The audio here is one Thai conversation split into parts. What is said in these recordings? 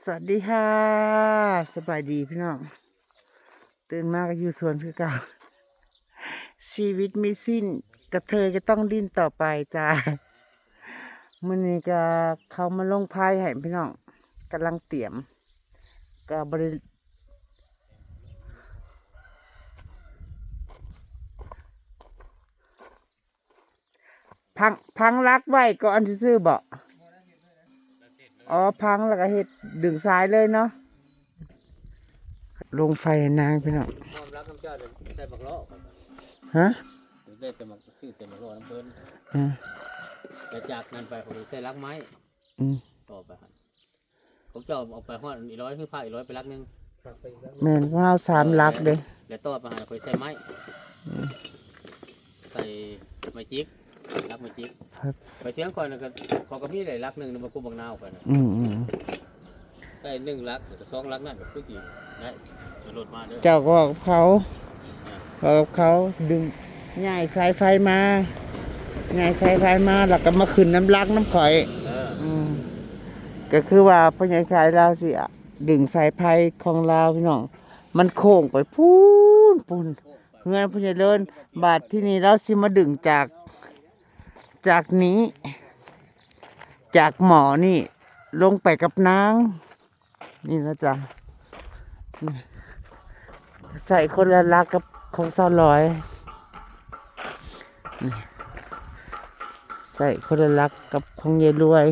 สวัสดีค่ะสบายดีพี่น้องตื่นมาก็อยู่สวนคือเก่าชีวิตมีสิ้นกระเทยก็ต้องดิ้นต่อไปจ้ามื้อนี้ก็เขามาลงไพ่ให้พี่น้องกำลังเตรียมก็บริพังรักไว้ก่อนที่ซื้อบ่อ๋อพังแล้วก็เฮ็ดดึงซ้ายเลยเนาะลงไฟให้นางพี่น้องความรักน้ำเจ้าเลยใส่บักล้อก่อนฮะได้แต่บักซื้อแต่บักล้อน้ำเพลินอ่าแต่จากนั้นไปผมใส่รักไม้ต่อไปหันผมจะเอาไปฮอดอีร้อยคือผ้าอีร้อยไปรักนึงแม่นว่าเอา3 ลักเด้แล้วต่อไปหันคอยใส่ไม้ใส่ไม้จิกรักไม้จิกไปเสียงก่อนนะก็เขาก็มีได้รักนึงมาคู่บังนาวไปนะใส่1 ลักแล้วก็2 ลักนั่นก็คือกี่ได้จะลดมาเด้อเจ้าก็บอกเขาดึงง่ายสายไฟมาง่ายสายไฟมาแล้วก็มาขึ้นน้ำลักน้ำข่อยก็คือว่าพ่อใหญ่ขายเราสิดึงสายไฟของเราพี่น้องมันโค้งไปพูนเงินพ่อใหญ่เลินบาทที่นี่เราสิมาดึงจากนี้จากหมอนี่ลงไปกับนางนี่นะจ๊ะใส่คนละลักกับของ200ใส่คนละลักกับของยายรวย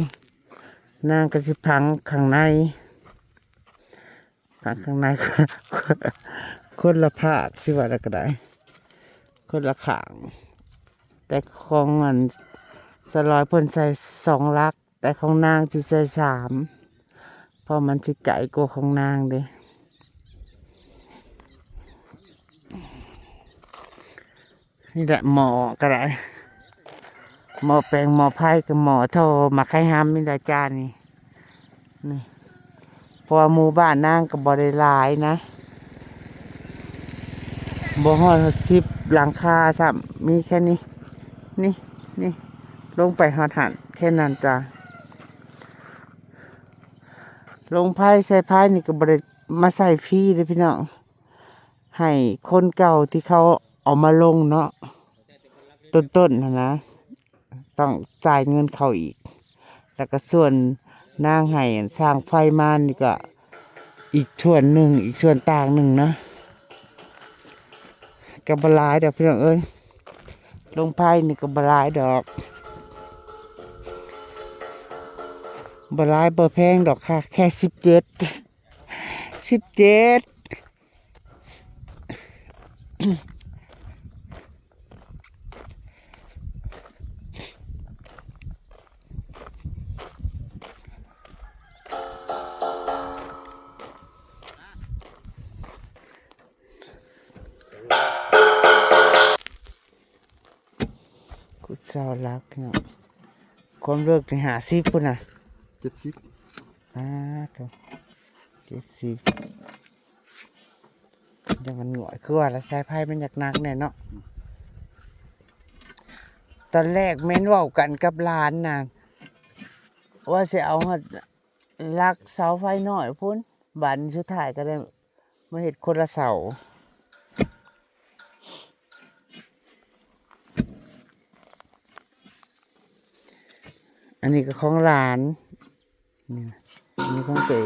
นางกระสิพังข้างในคนละภาคสิว่าอะไรก็ได้คนละขางแต่ของอัน200เพิ่นใส่2 ลักแต่ของนางสิใส่3เพราะมันสิไก่กว่าของนางเด้นี่แหละหมอก็ได้หมอแปลงหมอไผ่กับหมอโทมาไข่ห้ามนี่ได้จานนี่พอหมู่บ้านนางกับบริลายนะบ่ฮอด10 หลังคาซ้ำมีแค่นี้นี่ลงไปหอดหันแค่นั้นจ้ะลงไผ่ใส่ไผ่นี่ก็บริมาใส่ฟรีเลยพี่น้องให้คนเก่าที่เขาเอามาลงเนาะต้นนะต้องจ่ายเงินเขาอีกแล้วก็ส่วนนางให้สร้างไฟมานี่ก็อีกส่วนหนึ่งอีกส่วนต่างหนึ่งนะกับบลายดอกพี่น้องเอ้ยลงไพ่นี่กับบลายดอกบลายเบอร์แพงดอกค่ะแค่17กุศลรักเนาะความเลิกใน50ปุ่นน่ะ70ถูก70ยังมันหน่วยคือว่าละสายไพ่มันอยากนักแน่เนาะตอนแรกแม่นเว้ากันกับร้านน่ะว่าสิเอาลักเสาไฟหน่อยพุ่นบัดสุดท้ายก็ได้มาเฮ็ดคนละเสาอันนี้ก็ของร้านนี่อันนี้ของเป๋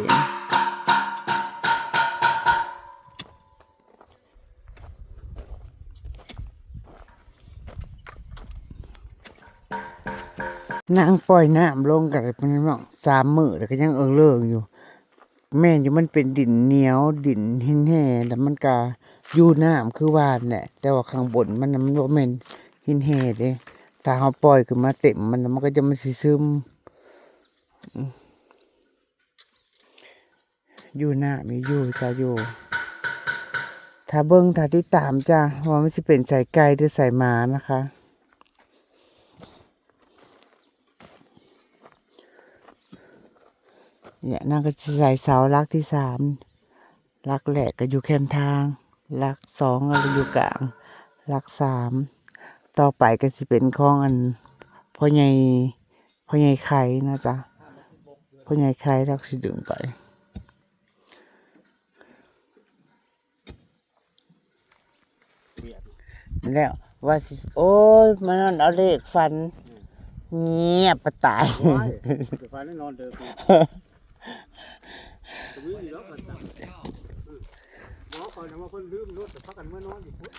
นางปล่อยน้ำลงกันเป็นน้อง3 มื้อแล้วก็ยังเลิงอยู่แม่นอยู่มันเป็นดินเหนียวดินแห้งๆแล้วมันก็อยู่น้ำคือว่านแหละแต่ว่าข้างบนมันบ่แม่นหินแห้งเด้ถ้าเฮาปล่อยขึ้นมาเต็มมันก็จะมันสิซึมอยู่น้ำมีอยู่จ้าอยู่ถ้าเบิ่งถ้าติดตามจ้าว่ามันสิเป็นสายไก่หรือสายม้านะคะเนี่ยนางก็จะใส่เสาลักที่3ลักแรกก็อยู่แคมทางลัก2ก็อยู่กลางลัก3ต่อไปก็สิเป็นของอันพ่อใหญ่ไข่นะจ๊ะพ่อใหญ่ไข่ลักสิดึงไป แล้วว่าสิโอ้ยมันนั่นเอาเลขฟันเงียบปะตาย ว้ายจะไปนอนเด้อพี่ตรงนี้อยู่แล้วมันตังหมอคอยนะว่าคนลืมรถแต่พักกันเมื่อนอนอยู่พุ่น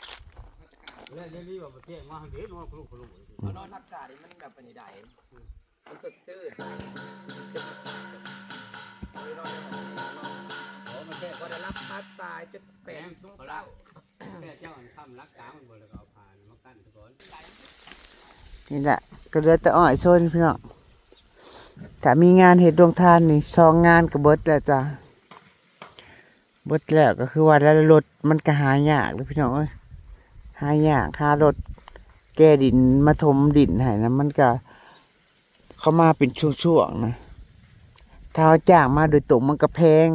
แล้วเรื่องนี้ว่าประเทศมาเดี๋ยวนอนกลุกนอนทักษะนี่มันแบบเป็นใดมันสดชื่นมันแค่ก็ได้รับพัดตายจน แปล เป็น งเขาละแค่เจ้าอันทำรักษามันบ่แล้วก็เอาผ่านมากั้นก่อน นี่แหละก็เหลือแต่อ้อยโซนพี่น้องถ้ามีงานเฮ็ดดวงทานนี่2 งานก็เบิดแล้วจ้ะเบิดแล้วก็คือว่าแล้วรถมันก็หายากเลยพี่น้องเอ้ยหายากค่ารถแก้ดินมาถมดินให้นะมันก็เข้ามาเป็นช่วงๆนะถ้าเอาจ้างมาโดยตรงมันก็แพง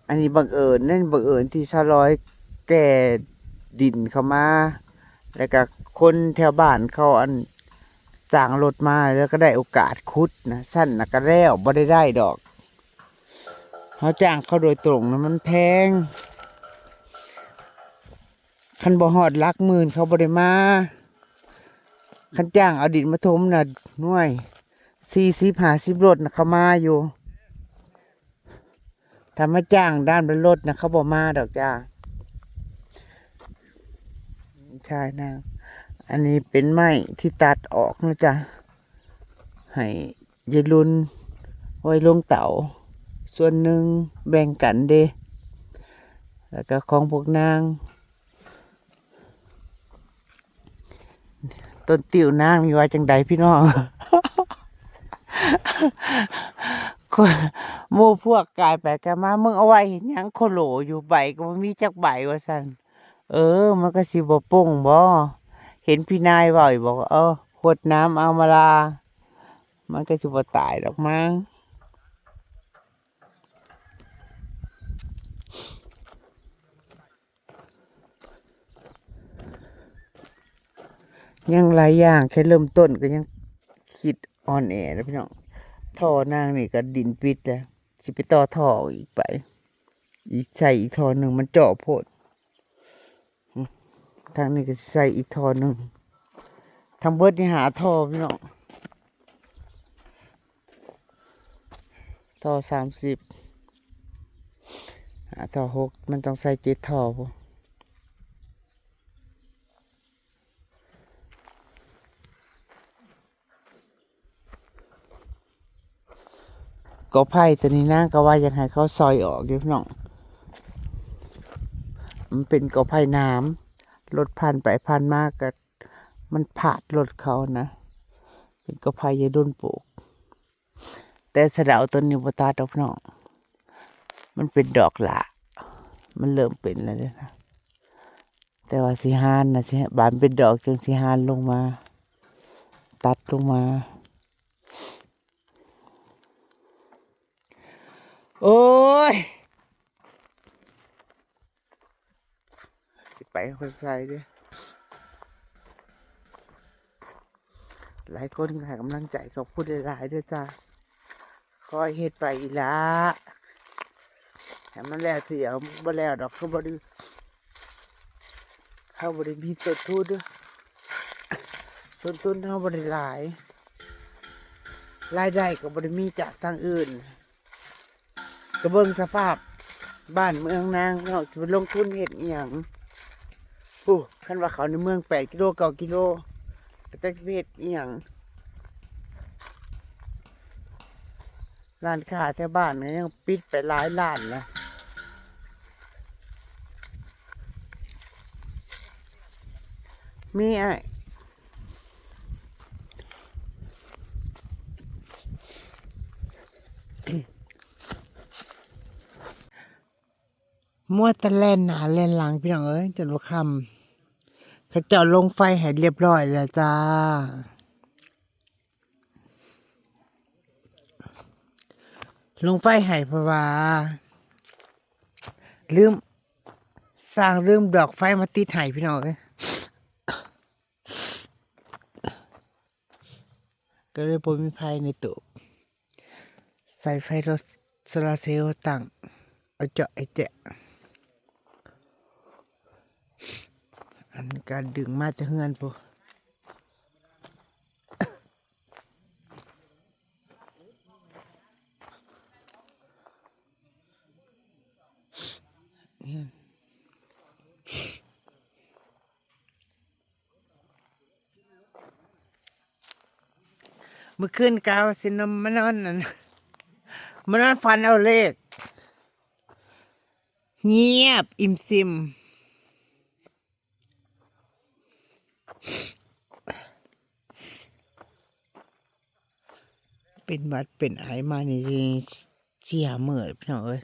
อันนี้บังเอิญนั่นบังเอิญที่แก้ดินเข้ามาแล้วก็คนแถวบ้านเขาอันจ้างรถมาแล้วก็ได้โอกาสขุดนะสั้นนะก็แล้วบ่ได้ดอกเขาจ้างเขาโดยตรงนะมันแพงคันบ่ฮอดหลักหมื่นเขาบ่ได้มาคันจ้างเอาดินมาถมน่ะหน่วย40-50รถนะเขามาอยู่ถ้ามาจ้างด้านบนรถนะเขาบ่มาดอกจ้าใช่นะอันนี้เป็นไม้ที่ตัดออกนะจ๊ะให้ยายรุนไว้ลงเต๋าส่วนหนึ่งแบ่งกันเดแล้วก็ของพวกนางต้นติ๋วนางมีไว้จังใดพี่น้อง คนหมู่พวกกายไปกันมามึงเอาไว้เห็นหยังโคโหลอยู่ใบก็บ่มีจักใบว่าซั่นมันก็สิบ่ป่งบ่เห็นพี่นายเว้าอยู่บอกว่าขวดน้ำเอามาลามันก็สิบ่ตายดอกมั้งยังหลายอย่างแค่เริ่มต้นก็ยังคิดอ่อนแอนะพี่น้องท่อนางนี่ก็ดินปิดแล้วสิไปต่อท่ออีกไปอีกใส่อีกท่อหนึ่งมันเจาะโพดทางนี้ก็ใส่อีกท่อหนึ่งทางเบิดนี่หาท่อพี่น้องท่อ30หาท่อ6มันต้องใส่7 ท่อพอก็ไผ่ตัวนี้นะก็ว่าอยากให้เขาซอยออกอยู่พี่น้องมันเป็นกอไผ่น้ำรถผ่านไปผ่านมากก็มันผาดรถเขานะเป็นกอไผ่ยายดุนปลูกแต่สะเดาต้นนี้บ่ตัดดอกพี่น้องมันเป็นดอกหละมันเริ่มเป็นแล้วเด้อนะแต่ว่าสิหานนะสิบานเป็นดอกจนสิหานลงมาตัดลงมาโอ้ยสิไปคนใส่ด้วยหลายคนก็ให้กำลังใจเขาพูดหลายๆด้วยจ้าคอยเฮ็ดไปอีละแต่มันแล้วเสียบ่แล้วดอกเขาบ่ได้มีต้นทุนด้วยต้นทุนเขาบ่ได้หลายรายได้ก็บ่ได้มีจากทางอื่นก็เบิ่งสภาพบ้านเมืองนางเนาะจะไปลงทุนเฮ็ดอีหยังคันว่าเขาในเมือง8 กิโล 9 กิโลก็จะเฮ็ดอีหยังร้านค้าแถวบ้านก็ยังปิดไปหลายร้านนะมีมัวแต่แล่นหน้าแล่นหลังพี่น้องเอ้ยจนว่าค่ำเขาเจ้าลงไฟให้เรียบร้อยแล้วจ้าลงไฟให้เพราะว่าลืมสร้างลืมดอกไฟมาติดให้พี่น้องเอ้ยก็เลยบ่มีไฟในตู้ใส่ไฟรถโซลาร์เซลล์ตั้งเอาเจาะไอ้แจะ อันการดึงมาแต่เฮือนปุ๊เมื่อคืนกาวสินมานอนนั่นมานอนฟันเอาเลขเงียบอิ่มซิมเป็นหวัดเป็นไอมานี่เสียเหมื่อยพี่น้องเอ้ย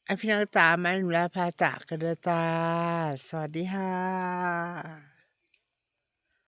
ไอพี่น้องตามมาดูแลพาจากกันเด้อจ้าสวัสดีค่ะ